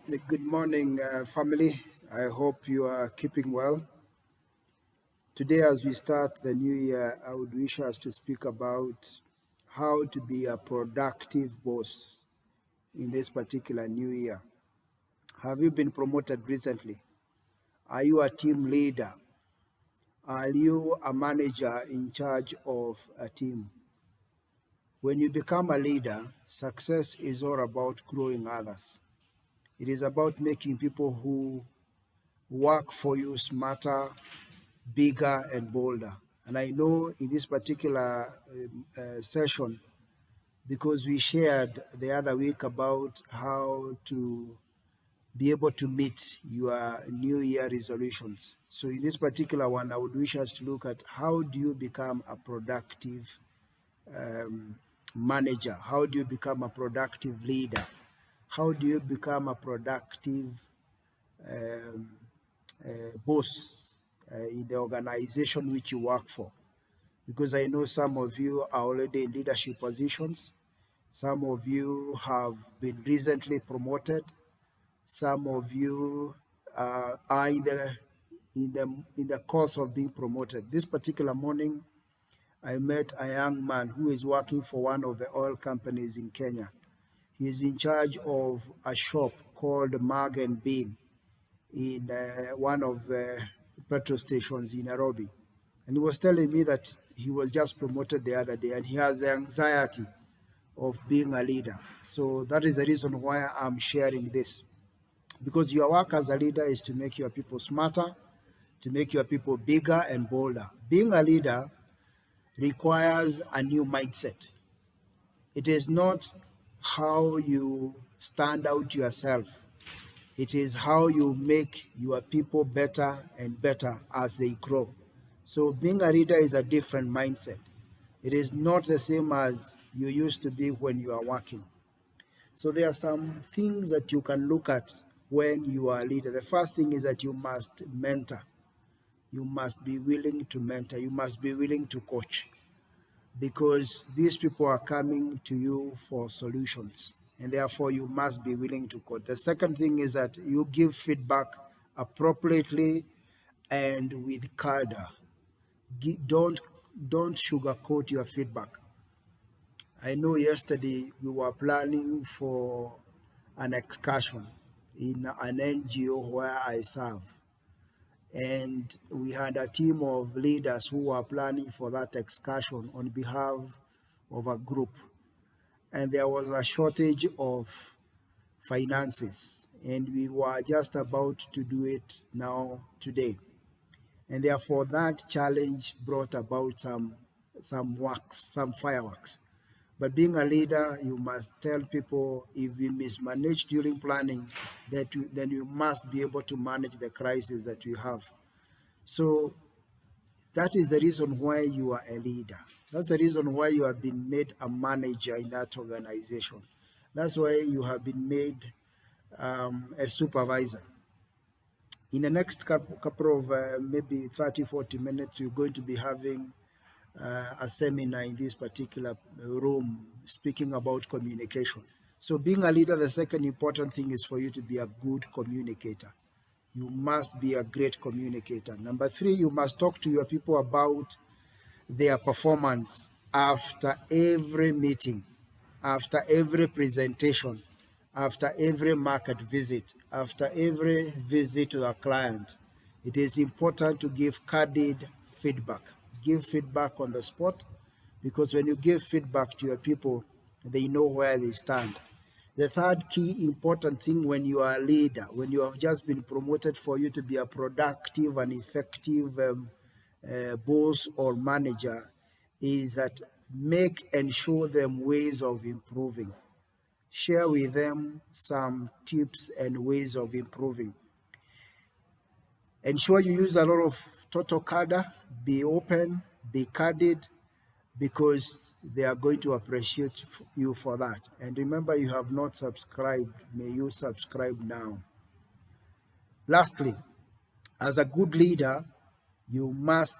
Good morning, family. I hope you are keeping well. Today, as we start the new year, I would wish us to speak about how to be a productive boss in this particular new year. Have you been promoted recently? Are you a team leader? Are you a manager in charge of a team? When you become a leader, success is all about growing others. It is about making people who work for you smarter, bigger and bolder. And I know in this particular session, because we shared the other week about how to be able to meet your New Year resolutions. So in this particular one, I would wish us to look at how do you become a productive manager? How do you become a productive leader? How do you become a productive boss in the organization which you work for? Because I know some of you are already in leadership positions. Some of you have been recently promoted. Some of you are in the course of being promoted. This particular morning, I met a young man who is working for one of the oil companies in Kenya. He is in charge of a shop called Mag and Bean in one of the petrol stations in Nairobi. And he was telling me that he was just promoted the other day and he has the anxiety of being a leader. So that is the reason why I'm sharing this. Because your work as a leader is to make your people smarter, to make your people bigger and bolder. Being a leader requires a new mindset. It is not how you stand out yourself. It is how you make your people better and better as they grow. So being a leader is a different mindset. It is not the same as you used to be when you are working. So there are some things that you can look at when you are a leader. The first thing is that you must mentor. You must be willing to mentor. You must be willing to coach, because these people are coming to you for solutions, and therefore you must be willing to coach. The second thing is that you give feedback appropriately and with candor. Don't sugarcoat your feedback. I know yesterday we were planning for an excursion in an NGO where I serve, and we had a team of leaders who were planning for that excursion on behalf of a group, and there was a shortage of finances, and we were just about to do it now today, and therefore that challenge brought about some fireworks. But being a leader, you must tell people if we mismanage during planning, then you must be able to manage the crisis that we have. So that is the reason why you are a leader. That's the reason why you have been made a manager in that organization. That's why you have been made a supervisor. In the next couple of maybe 30, 40 minutes, we're going to be having a seminar in this particular room speaking about communication. So being a leader, the second important thing is for you to be a good communicator. You must be a great communicator. Number three, you must talk to your people about their performance after every meeting, after every presentation, after every market visit, after every visit to a client. It is important to give candid feedback. Give feedback on the spot, because when you give feedback to your people, they know where they stand. The third key important thing when you are a leader, when you have just been promoted, for you to be a productive and effective boss or manager, is that make and show them ways of improving. Share with them some tips and ways of improving. Ensure you use a lot of total candor, be open, be candid, because they are going to appreciate you for that. And remember, you have not subscribed. May you subscribe now. Lastly, as a good leader, you must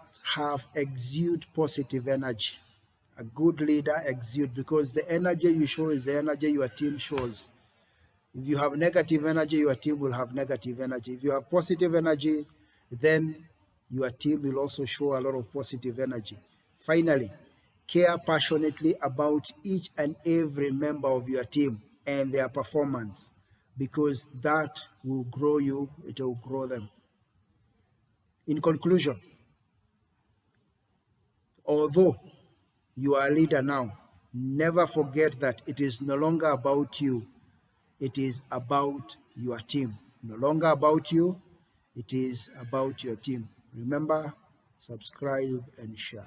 exude positive energy. A good leader exude, because the energy you show is the energy your team shows. If you have negative energy, your team will have negative energy. If you have positive energy, then your team will also show a lot of positive energy. Finally, care passionately about each and every member of your team and their performance, because that will grow you, it will grow them. In conclusion, although you are a leader now, never forget that it is no longer about you, it is about your team. No longer about you, it is about your team. Remember, subscribe and share.